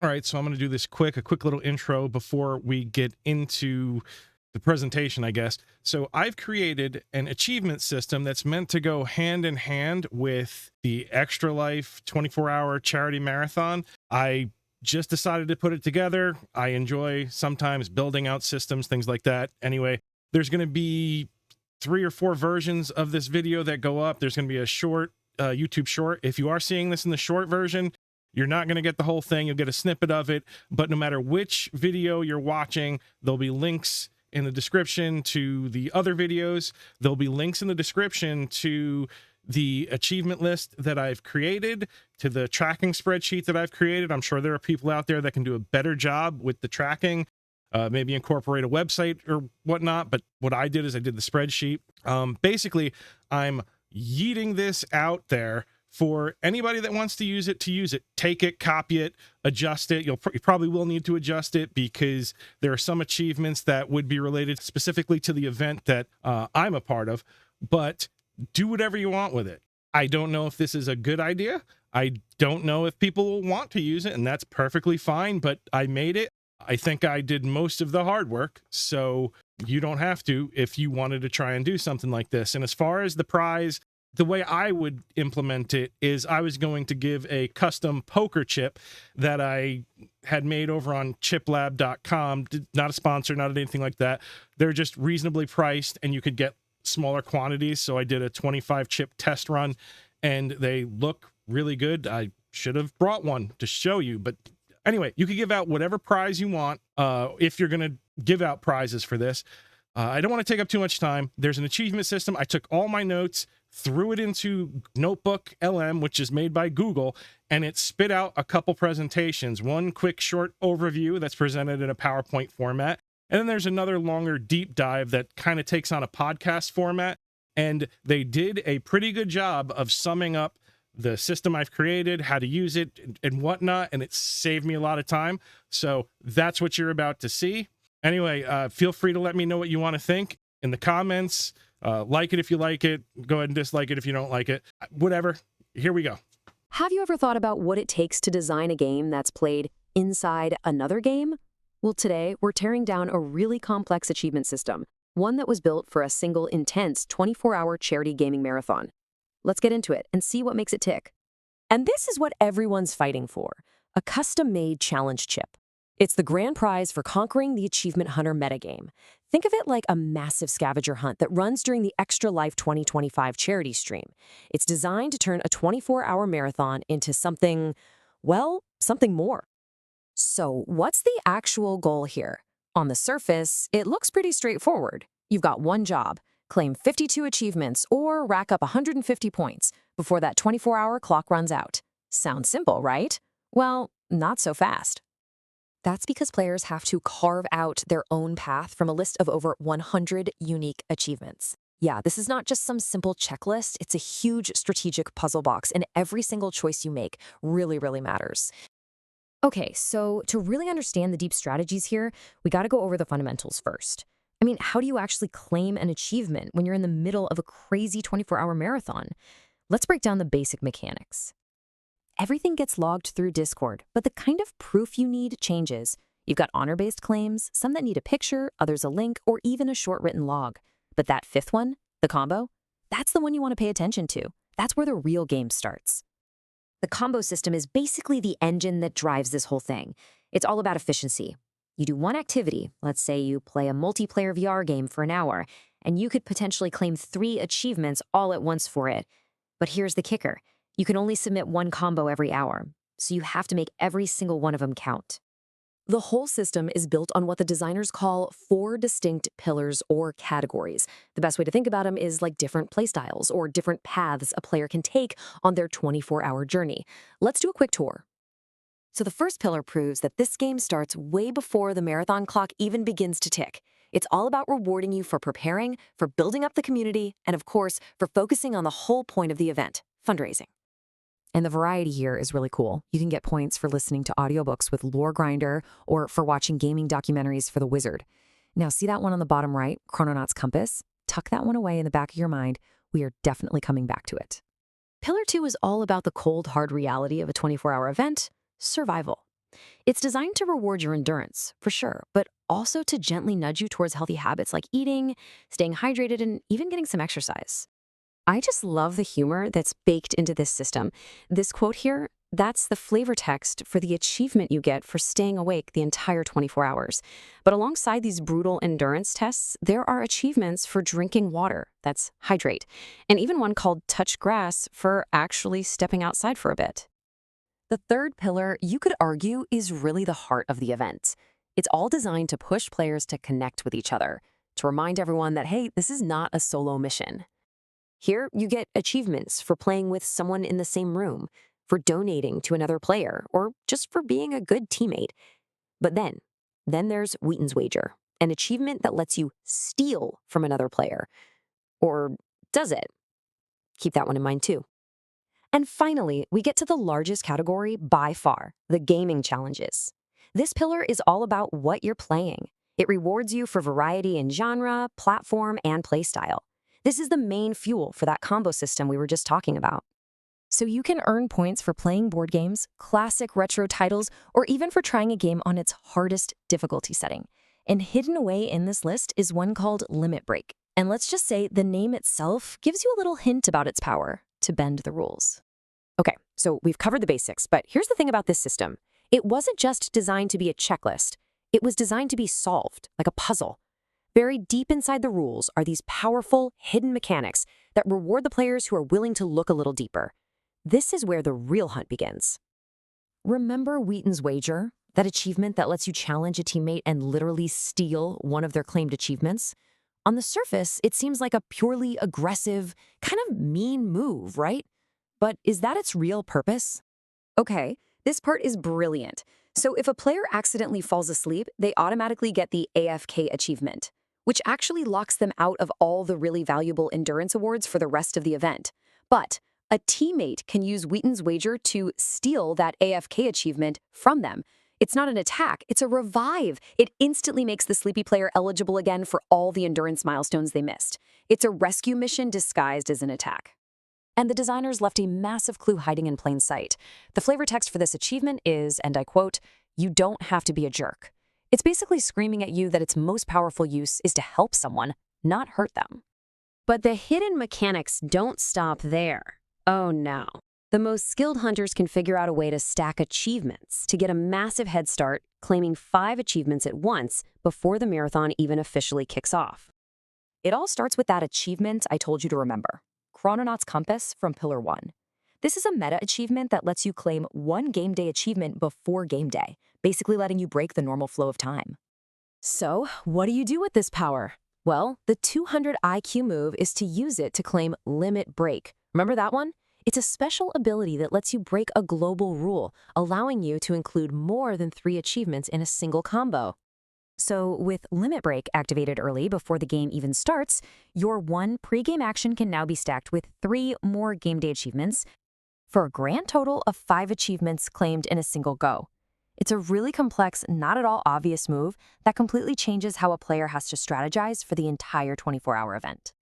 All right, so I'm going to do this a quick little intro before we get into the presentation, I guess. So I've created an achievement system that's meant to go hand in hand with the Extra Life 24-hour charity marathon. I just decided to put it together. I enjoy sometimes building out systems, things like that. Anyway, there's going to be 3 or 4 versions of this video that go up. There's going to be a short YouTube short. If you are seeing this in the short version, you're not going to get the whole thing. You'll get a snippet of it. But no matter which video you're watching, there'll be links in the description to the other videos. There'll be links in the description to the achievement list that I've created, to the tracking spreadsheet that I've created. I'm sure there are people out there that can do a better job with the tracking, maybe incorporate a website or whatnot. But what I did is I did the spreadsheet. Basically, I'm yeeting this out there for anybody that wants to use it. Take it, copy it, adjust it. You probably will need to adjust it because there are some achievements that would be related specifically to the event that I'm a part of, but do whatever you want with it. I don't know if this is a good idea. I don't know if people will want to use it, and that's perfectly fine, but I made it. I think I did most of the hard work, so you don't have to if you wanted to try and do something like this. And as far as the prize, the way I would implement it is I was going to give a custom poker chip that I had made over on chiplab.com. Not a sponsor, not anything like that. They're just reasonably priced and you could get smaller quantities. So I did a 25 chip test run and they look really good. I should have brought one to show you, but anyway, you could give out whatever prize you want if you're going to give out prizes for this. I don't want to take up too much time. There's an achievement system. I took all my notes, threw it into Notebook LM, which is made by Google, and it spit out a couple presentations. One quick short overview that's presented in a PowerPoint format. And then there's another longer deep dive that kind of takes on a podcast format. And they did a pretty good job of summing up the system I've created, how to use it and whatnot. And it saved me a lot of time. So that's what you're about to see. Anyway, feel free to let me know what you want to think in the comments. Like it if you like it. Go ahead and dislike it if you don't like it. Whatever. Here we go. Have you ever thought about what it takes to design a game that's played inside another game? Well, today we're tearing down a really complex achievement system, one that was built for a single intense 24-hour charity gaming marathon. Let's get into it and see what makes it tick. And this is what everyone's fighting for, a custom-made challenge chip. It's the grand prize for conquering the Achievement Hunter metagame. Think of it like a massive scavenger hunt that runs during the Extra Life 2025 charity stream. It's designed to turn a 24-hour marathon into something, well, something more. So what's the actual goal here? On the surface, it looks pretty straightforward. You've got one job: claim 52 achievements or rack up 150 points before that 24-hour clock runs out. Sounds simple, right? Well, not so fast. That's because players have to carve out their own path from a list of over 100 unique achievements. Yeah, this is not just some simple checklist. It's a huge strategic puzzle box, and every single choice you make really, really matters. Okay, so to really understand the deep strategies here, we got to go over the fundamentals first. I mean, how do you actually claim an achievement when you're in the middle of a crazy 24-hour marathon? Let's break down the basic mechanics. Everything gets logged through Discord, but the kind of proof you need changes. You've got honor-based claims, some that need a picture, others a link, or even a short written log. But that fifth one, the combo, that's the one you want to pay attention to. That's where the real game starts. The combo system is basically the engine that drives this whole thing. It's all about efficiency. You do one activity, let's say you play a multiplayer VR game for an hour, and you could potentially claim 3 achievements all at once for it. But here's the kicker. You can only submit one combo every hour, so you have to make every single one of them count. The whole system is built on what the designers call 4 distinct pillars or categories. The best way to think about them is like different playstyles or different paths a player can take on their 24-hour journey. Let's do a quick tour. So the first pillar proves that this game starts way before the marathon clock even begins to tick. It's all about rewarding you for preparing, for building up the community, and of course, for focusing on the whole point of the event, fundraising. And the variety here is really cool. You can get points for listening to audiobooks with Lore Grinder or for watching gaming documentaries for The Wizard. Now, see that one on the bottom right, Chrononaut's Compass? Tuck that one away in the back of your mind. We are definitely coming back to it. Pillar 2 is all about the cold, hard reality of a 24-hour event, survival. It's designed to reward your endurance, for sure, but also to gently nudge you towards healthy habits like eating, staying hydrated, and even getting some exercise. I just love the humor that's baked into this system. This quote here, that's the flavor text for the achievement you get for staying awake the entire 24 hours. But alongside these brutal endurance tests, there are achievements for drinking water, that's hydrate, and even one called touch grass for actually stepping outside for a bit. The third pillar, you could argue, is really the heart of the event. It's all designed to push players to connect with each other, to remind everyone that, hey, this is not a solo mission. Here, you get achievements for playing with someone in the same room, for donating to another player, or just for being a good teammate. But then there's Wheaton's Wager, an achievement that lets you steal from another player. Or does it? Keep that one in mind too. And finally, we get to the largest category by far, the gaming challenges. This pillar is all about what you're playing. It rewards you for variety in genre, platform, and playstyle. This is the main fuel for that combo system we were just talking about. So you can earn points for playing board games, classic retro titles, or even for trying a game on its hardest difficulty setting. And hidden away in this list is one called Limit Break. And let's just say the name itself gives you a little hint about its power to bend the rules. Okay, so we've covered the basics, but here's the thing about this system. It wasn't just designed to be a checklist. It was designed to be solved, like a puzzle. Buried deep inside the rules are these powerful, hidden mechanics that reward the players who are willing to look a little deeper. This is where the real hunt begins. Remember Wheaton's Wager? That achievement that lets you challenge a teammate and literally steal one of their claimed achievements? On the surface, it seems like a purely aggressive, kind of mean move, right? But is that its real purpose? Okay, this part is brilliant. So if a player accidentally falls asleep, they automatically get the AFK achievement, which actually locks them out of all the really valuable endurance awards for the rest of the event. But a teammate can use Wheaton's Wager to steal that AFK achievement from them. It's not an attack, it's a revive. It instantly makes the sleepy player eligible again for all the endurance milestones they missed. It's a rescue mission disguised as an attack. And the designers left a massive clue hiding in plain sight. The flavor text for this achievement is, and I quote, "You don't have to be a jerk." It's basically screaming at you that its most powerful use is to help someone, not hurt them. But the hidden mechanics don't stop there. Oh no. The most skilled hunters can figure out a way to stack achievements to get a massive head start, claiming 5 achievements at once before the marathon even officially kicks off. It all starts with that achievement I told you to remember. Chrononaut's Compass from Pillar 1. This is a meta achievement that lets you claim one game day achievement before game day, basically letting you break the normal flow of time. So, what do you do with this power? Well, the 200 IQ move is to use it to claim Limit Break. Remember that one? It's a special ability that lets you break a global rule, allowing you to include more than 3 achievements in a single combo. So with Limit Break activated early before the game even starts, your one pre-game action can now be stacked with 3 more game day achievements for a grand total of 5 achievements claimed in a single go. It's a really complex, not at all obvious move that completely changes how a player has to strategize for the entire 24-hour event.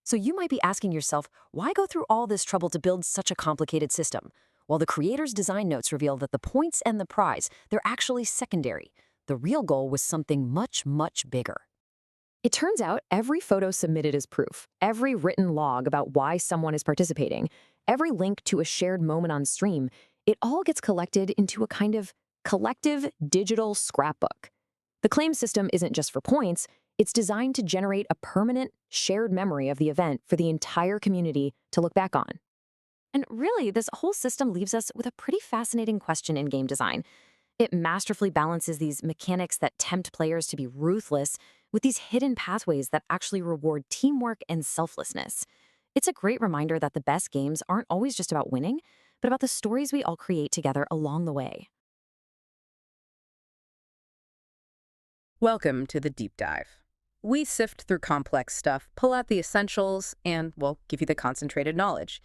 So you might be asking yourself, why go through all this trouble to build such a complicated system? Well, the creator's design notes reveal that the points and the prize, they're actually secondary. The real goal was something much, much bigger. It turns out every photo submitted is proof, every written log about why someone is participating, every link to a shared moment on stream, it all gets collected into a kind of collective digital scrapbook. The claim system isn't just for points, it's designed to generate a permanent, shared memory of the event for the entire community to look back on. And really, this whole system leaves us with a pretty fascinating question in game design. It masterfully balances these mechanics that tempt players to be ruthless with these hidden pathways that actually reward teamwork and selflessness. It's a great reminder that the best games aren't always just about winning, but about the stories we all create together along the way. Welcome to the deep dive. We sift through complex stuff, pull out the essentials, and, well, give you the concentrated knowledge.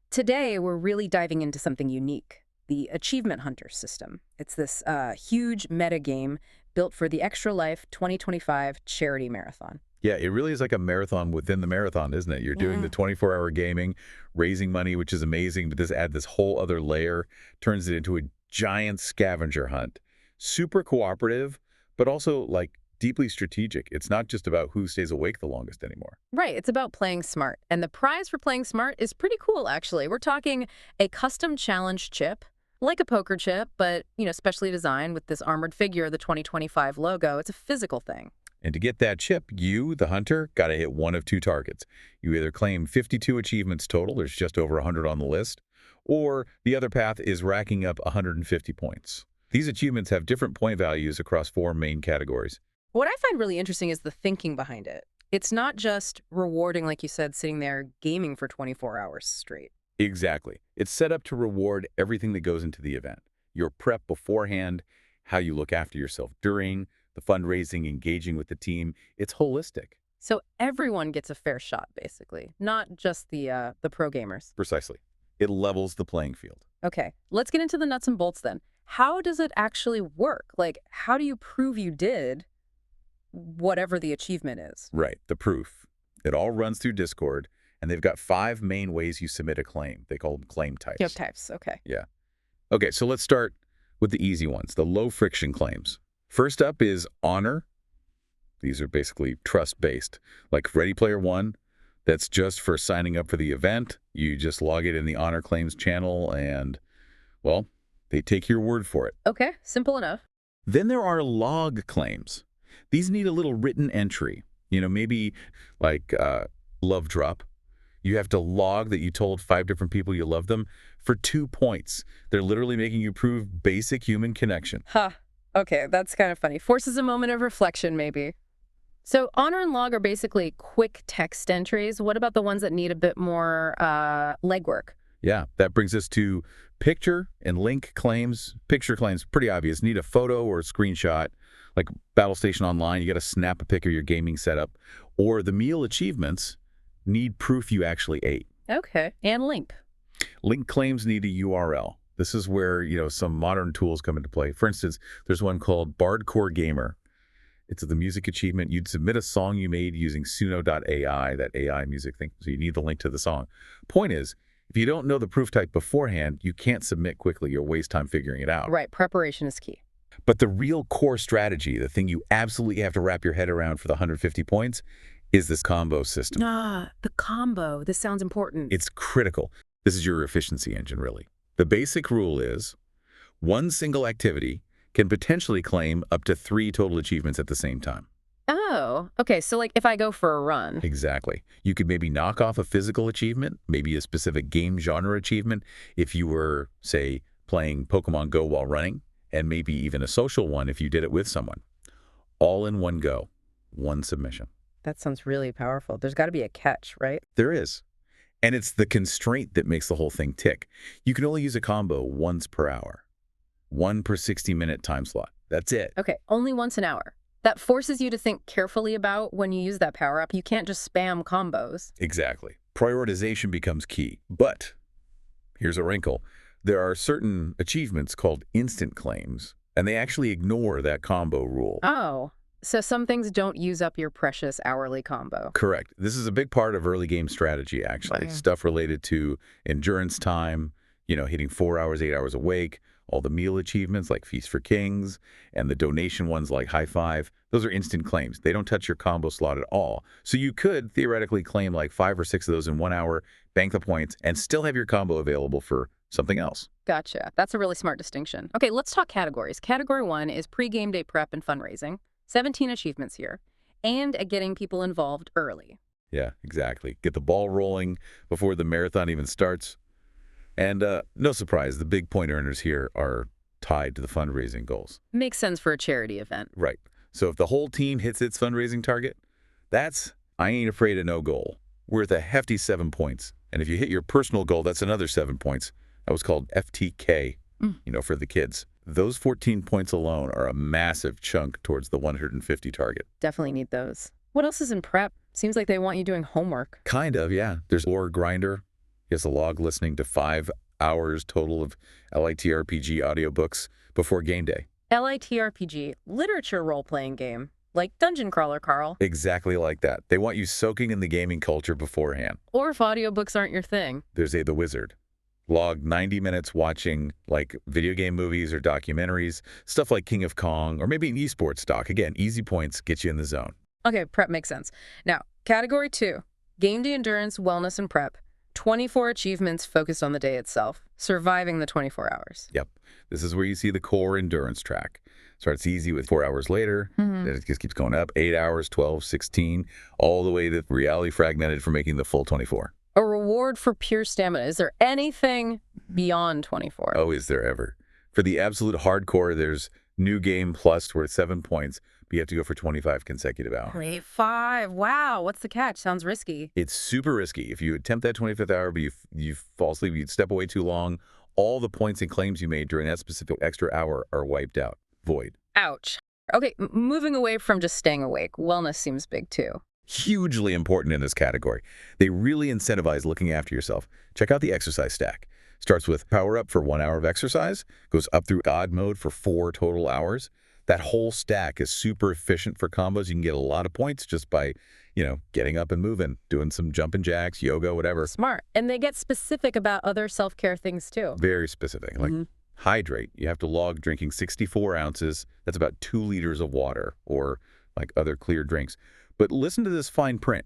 Today, we're really diving into something unique, the Achievement Hunter system. It's this huge meta game built for the Extra Life 2025 charity marathon. Yeah, it really is like a marathon within the marathon, isn't it? You're doing the 24-hour gaming, raising money, which is amazing, but this add this whole other layer, turns it into a giant scavenger hunt. Super cooperative, but also like deeply strategic. It's not just about who stays awake the longest anymore. Right, it's about playing smart. And the prize for playing smart is pretty cool, actually. We're talking a custom challenge chip, like a poker chip, but, specially designed with this armored figure, the 2025 logo. It's a physical thing. And to get that chip, you, the hunter, got to hit one of two targets. You either claim 52 achievements total, there's just over 100 on the list, or the other path is racking up 150 points. These achievements have different point values across 4 main categories. What I find really interesting is the thinking behind it. It's not just rewarding, like you said, sitting there gaming for 24 hours straight. Exactly. It's set up to reward everything that goes into the event. Your prep beforehand, how you look after yourself during, the fundraising, engaging with the team. It's holistic. So everyone gets a fair shot, basically, not just the pro gamers. Precisely. It levels the playing field. Okay, let's get into the nuts and bolts then. How does it actually work? Like, how do you prove you did whatever the achievement is? Right, the proof. It all runs through Discord, and they've got 5 main ways you submit a claim. They call them claim types. Yep, types, okay. Yeah. Okay, so let's start with the easy ones, the low-friction claims. First up is honor. These are basically trust-based. Like Ready Player One, that's just for signing up for the event. You just log it in the honor claims channel, and, well, they take your word for it. Okay, simple enough. Then there are log claims. These need a little written entry. Maybe like love drop. You have to log that you told 5 different people you love them for 2 points. They're literally making you prove basic human connection. Huh. Okay, that's kind of funny. Forces a moment of reflection, maybe. So honor and log are basically quick text entries. What about the ones that need a bit more legwork? Yeah, that brings us to picture and link claims. Picture claims, pretty obvious. Need a photo or a screenshot. Like Battle Station Online, you got to snap a pic of your gaming setup. Or the meal achievements need proof you actually ate. Okay, and link. Link claims need a URL. This is where, some modern tools come into play. For instance, there's one called Bardcore Gamer. It's the music achievement. You'd submit a song you made using Suno.ai, that AI music thing. So you need the link to the song. Point is, if you don't know the proof type beforehand, you can't submit quickly. You'll waste time figuring it out. Right, preparation is key. But the real core strategy, the thing you absolutely have to wrap your head around for the 150 points, is this combo system. The combo. This sounds important. It's critical. This is your efficiency engine, really. The basic rule is one single activity can potentially claim up to 3 total achievements at the same time. Oh, okay. So like if I go for a run. Exactly. You could maybe knock off a physical achievement, maybe a specific game genre achievement, if you were, say, playing Pokemon Go while running, and maybe even a social one if you did it with someone. All in one go, one submission. That sounds really powerful. There's got to be a catch, right? There is. And it's the constraint that makes the whole thing tick. You can only use a combo once per hour. 1 per 60-minute time slot. That's it. Okay, only once an hour. That forces you to think carefully about when you use that power-up. You can't just spam combos. Exactly. Prioritization becomes key. But here's a wrinkle. There are certain achievements called instant claims, and they actually ignore that combo rule. Oh, so some things don't use up your precious hourly combo. Correct. This is a big part of early game strategy, actually. Wow. Stuff related to endurance time, hitting 4 hours, 8 hours awake, all the meal achievements like Feast for Kings, and the donation ones like High Five. Those are instant claims. They don't touch your combo slot at all. So you could theoretically claim like 5 or 6 of those in 1 hour, bank the points, and still have your combo available for something else. Gotcha. That's a really smart distinction. Okay, let's talk categories. Category 1 is pre-game day prep and fundraising. 17 achievements here. And at getting people involved early. Yeah, exactly. Get the ball rolling before the marathon even starts. And no surprise, the big point earners here are tied to the fundraising goals. Makes sense for a charity event. Right. So if the whole team hits its fundraising target, that's, I ain't afraid of no goal, worth a hefty 7 points. And if you hit your personal goal, that's another 7 points. That was called FTK, for the kids. Those 14 points alone are a massive chunk towards the 150 target. Definitely need those. What else is in prep? Seems like they want you doing homework. Kind of, yeah. There's Lore Grinder. He has a log listening to 5 hours total of LITRPG audiobooks before game day. LITRPG, literature role-playing game. Like Dungeon Crawler, Carl. Exactly like that. They want you soaking in the gaming culture beforehand. Or if audiobooks aren't your thing. There's The Wizard, Log 90 minutes watching like video game movies or documentaries, stuff like King of Kong, or maybe an esports doc. Again, easy points get you in the zone. Okay, prep makes sense. Now, category 2, game day endurance, wellness, and prep. 24 achievements focused on the day itself, surviving the 24 hours. Yep. This is where you see the core endurance track. Starts easy with 4 hours later, then it just keeps going up, 8 hours, 12, 16, all the way to reality fragmented for making the full 24. A reward for pure stamina. Is there anything beyond 24? Oh, is there ever? For the absolute hardcore, there's New Game Plus worth 7 points, but you have to go for 25 consecutive hours. 25. Wow, what's the catch? Sounds risky. It's super risky. If you attempt that 25th hour, but you fall asleep, you step away too long, all the points and claims you made during that specific extra hour are wiped out. Void. Ouch. Okay, moving away from just staying awake, wellness seems big too. Hugely important in this category. They really incentivize looking after yourself. Check out the exercise stack. Starts with power up for 1 hour of exercise, goes up through God mode for 4 total hours. That whole stack is super efficient for combos. You can get a lot of points just by, getting up and moving, doing some jumping jacks, yoga, whatever. Smart. And they get specific about other self-care things too. Very specific. Like hydrate. You have to log drinking 64 ounces. That's about 2 liters of water or like other clear drinks. But listen to this fine print.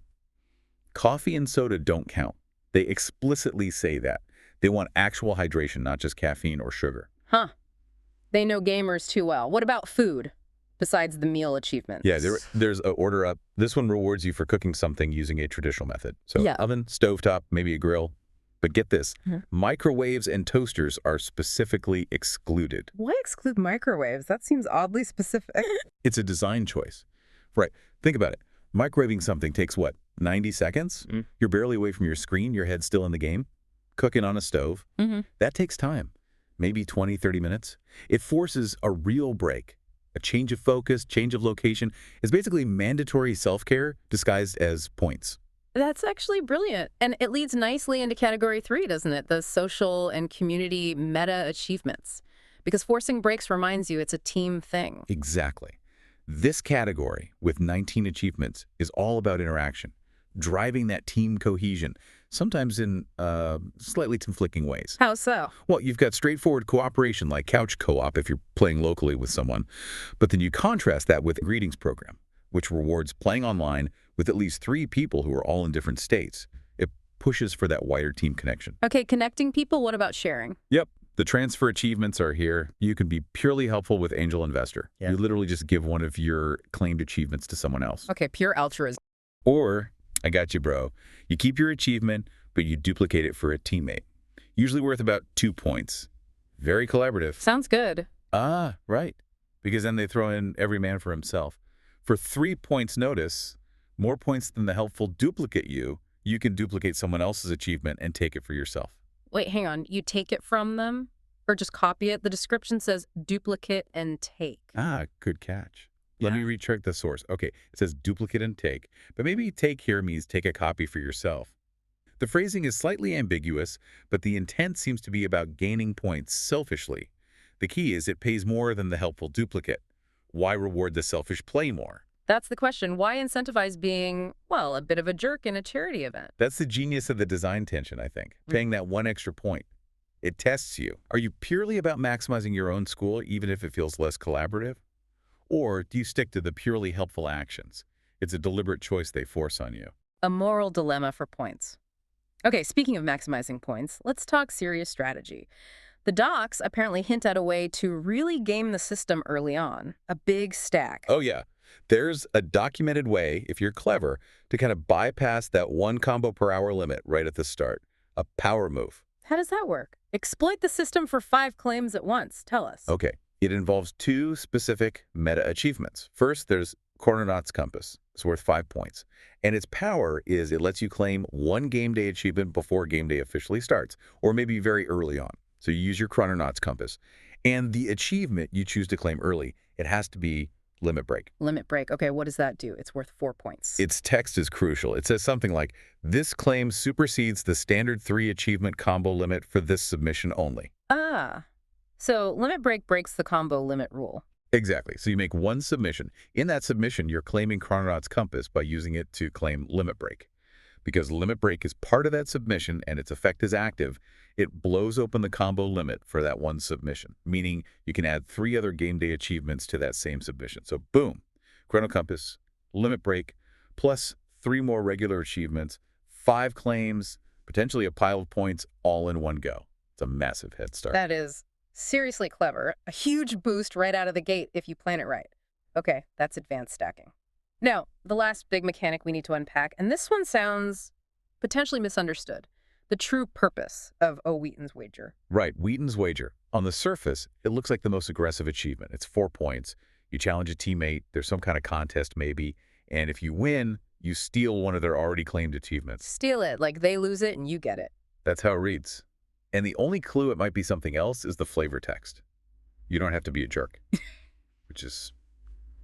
Coffee and soda don't count. They explicitly say that. They want actual hydration, not just caffeine or sugar. Huh. They know gamers too well. What about food, besides the meal achievements? Yeah, there's a order up. This one rewards you for cooking something using a traditional method. So Yeah. oven, stovetop, maybe a grill. But get this, microwaves and toasters are specifically excluded. Why exclude microwaves? That seems oddly specific. It's a design choice. Right. Think about it. Microwaving something takes what, 90 seconds? You're barely away from your screen, your head's still in the game. Cooking on a stove, that takes time. Maybe 20, 30 minutes. It forces a real break, a change of focus, change of location. It's basically mandatory self-care disguised as points. That's actually brilliant. And it leads nicely into category 3, doesn't it? The social and community meta achievements. Because forcing breaks reminds you it's a team thing. Exactly. This category, with 19 achievements, is all about interaction, driving that team cohesion, sometimes in slightly conflicting ways. How so? Well, you've got straightforward cooperation like couch co-op if you're playing locally with someone, but then you contrast that with a greetings program, which rewards playing online with at least 3 people who are all in different states. It pushes for that wider team connection. Okay, connecting people, what about sharing? Yep. The transfer achievements are here. You can be purely helpful with Angel Investor. Yeah. You literally just give one of your claimed achievements to someone else. Okay, pure altruism. Or, I got you, bro. You keep your achievement, but you duplicate it for a teammate. Usually worth about 2 points. Very collaborative. Sounds good. Ah, right. Because then they throw in every man for himself. For 3 points notice, more points than the helpful duplicate you can duplicate someone else's achievement and take it for yourself. Wait, hang on. You take it from them? Or just copy it? The description says duplicate and take. Ah, good catch. Let me recheck the source. Okay, it says duplicate and take, but maybe take here means take a copy for yourself. The phrasing is slightly ambiguous, but the intent seems to be about gaining points selfishly. The key is it pays more than the helpful duplicate. Why reward the selfish play more? That's the question. Why incentivize being, well, a bit of a jerk in a charity event? That's the genius of the design tension, I think. Paying that 1 extra point. It tests you. Are you purely about maximizing your own score, even if it feels less collaborative? Or do you stick to the purely helpful actions? It's a deliberate choice they force on you. A moral dilemma for points. Okay, speaking of maximizing points, let's talk serious strategy. The docs apparently hint at a way to really game the system early on. A big stack. Oh, yeah. There's a documented way, if you're clever, to kind of bypass that 1 combo per hour limit right at the start. A power move. How does that work? Exploit the system for 5 claims at once. Tell us. Okay. It involves 2 specific meta achievements. First, there's Chrononauts Compass. It's worth 5 points. And its power is it lets you claim 1 game day achievement before game day officially starts, or maybe very early on. So you use your Chrononauts Compass. And the achievement you choose to claim early, it has to be Limit Break. Limit break. Okay, what does that do? It's worth 4 points. Its text is crucial. It says something like, this claim supersedes the standard 3 achievement combo limit for this submission only. Ah. So limit break breaks the combo limit rule. Exactly. So you make 1 submission. In that submission, you're claiming Chrononauts Compass by using it to claim Limit Break. Because limit break is part of that submission and its effect is active, it blows open the combo limit for that one submission, meaning you can add 3 other game day achievements to that same submission. So boom, Chrono Compass, limit break, plus 3 more regular achievements, 5 claims, potentially a pile of points all in one go. It's a massive head start. That is seriously clever. A huge boost right out of the gate if you plan it right. Okay, that's advanced stacking. Now, the last big mechanic we need to unpack, and this one sounds potentially misunderstood. The true purpose of Wheaton's Wager. Right, Wheaton's Wager. On the surface, it looks like the most aggressive achievement. It's 4 points. You challenge a teammate, there's some kind of contest maybe, and if you win, you steal one of their already claimed achievements. Steal it, like they lose it and you get it. That's how it reads. And the only clue it might be something else is the flavor text. You don't have to be a jerk, which is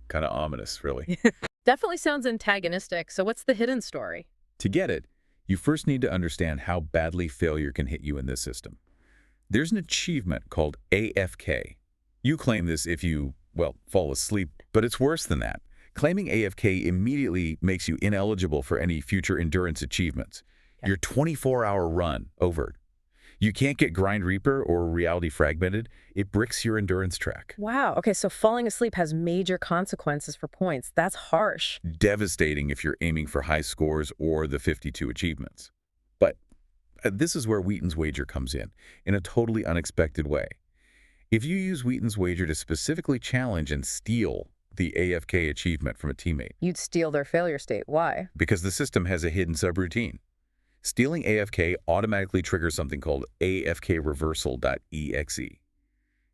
kind of ominous, really. Definitely sounds antagonistic, so what's the hidden story? To get it, you first need to understand how badly failure can hit you in this system. There's an achievement called AFK. You claim this if you, well, fall asleep, but it's worse than that. Claiming AFK immediately makes you ineligible for any future endurance achievements. Okay. Your 24-hour run over. You can't get Grind Reaper or Reality Fragmented. It bricks your endurance track. Wow, okay, so falling asleep has major consequences for points. That's harsh. Devastating if you're aiming for high scores or the 52 achievements. But this is where Wheaton's Wager comes in a totally unexpected way. If you use Wheaton's Wager to specifically challenge and steal the AFK achievement from a teammate. You'd steal their failure state. Why? Because the system has a hidden subroutine. Stealing AFK automatically triggers something called AFKreversal.exe.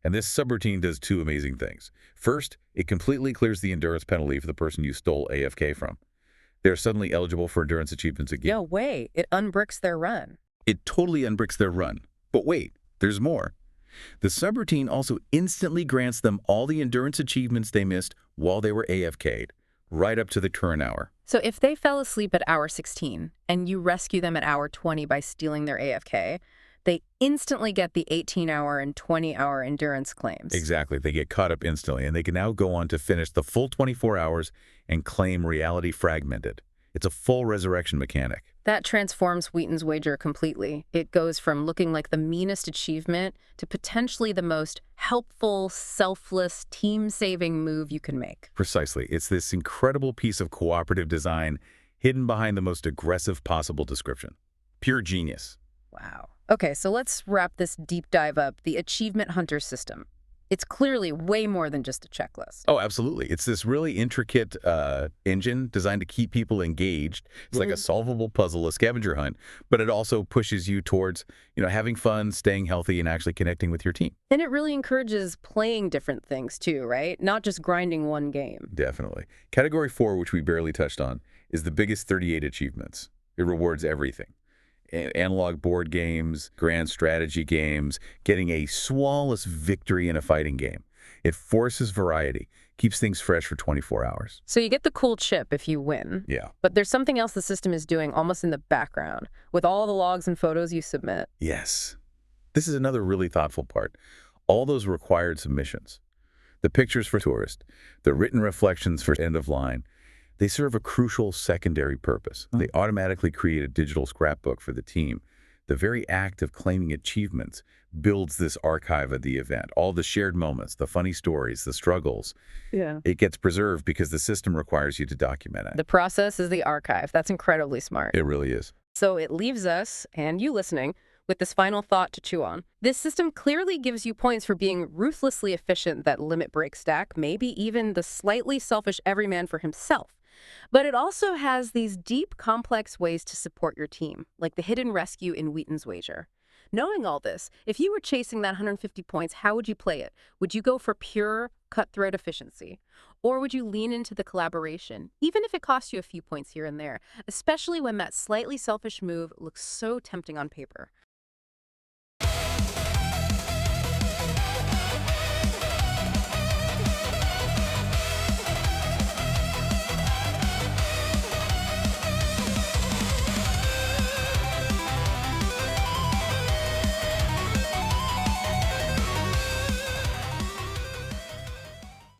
And this subroutine does 2 amazing things. First, it completely clears the endurance penalty for the person you stole AFK from. They're suddenly eligible for endurance achievements again. No way. It unbricks their run. It totally unbricks their run. But wait, there's more. The subroutine also instantly grants them all the endurance achievements they missed while they were AFK'd, right up to the current hour. So if they fell asleep at hour 16 and you rescue them at hour 20 by stealing their AFK, they instantly get the 18-hour and 20-hour endurance claims. Exactly. They get caught up instantly, and they can now go on to finish the full 24 hours and claim Reality Fragmented. It's a full resurrection mechanic. That transforms Wheaton's Wager completely. It goes from looking like the meanest achievement to potentially the most helpful, selfless, team-saving move you can make. Precisely. It's this incredible piece of cooperative design hidden behind the most aggressive possible description. Pure genius. Wow. Okay, so let's wrap this deep dive up. The Achievement Hunter system. It's clearly way more than just a checklist. Oh, absolutely. It's this really intricate engine designed to keep people engaged. It's like a solvable puzzle, a scavenger hunt, but it also pushes you towards, having fun, staying healthy, and actually connecting with your team. And it really encourages playing different things too, right? Not just grinding one game. Definitely. Category 4, which we barely touched on, is the biggest 38 achievements. It rewards everything. Analog board games, grand strategy games, getting a flawless victory in a fighting game. It forces variety, keeps things fresh for 24 hours. So you get the cool chip if you win. Yeah. But there's something else the system is doing almost in the background, with all the logs and photos you submit. Yes. This is another really thoughtful part. All those required submissions. The pictures for tourists, the written reflections for end of line, they serve a crucial secondary purpose. They automatically create a digital scrapbook for the team. The very act of claiming achievements builds this archive of the event. All the shared moments, the funny stories, the struggles. Yeah. It gets preserved because the system requires you to document it. The process is the archive. That's incredibly smart. It really is. So it leaves us, and you listening, with this final thought to chew on. This system clearly gives you points for being ruthlessly efficient, that limit break stack, maybe even the slightly selfish everyman for himself. But it also has these deep, complex ways to support your team, like the hidden rescue in Wheaton's Wager. Knowing all this, if you were chasing that 150 points, how would you play it? Would you go for pure, cutthroat efficiency? Or would you lean into the collaboration, even if it costs you a few points here and there, especially when that slightly selfish move looks so tempting on paper?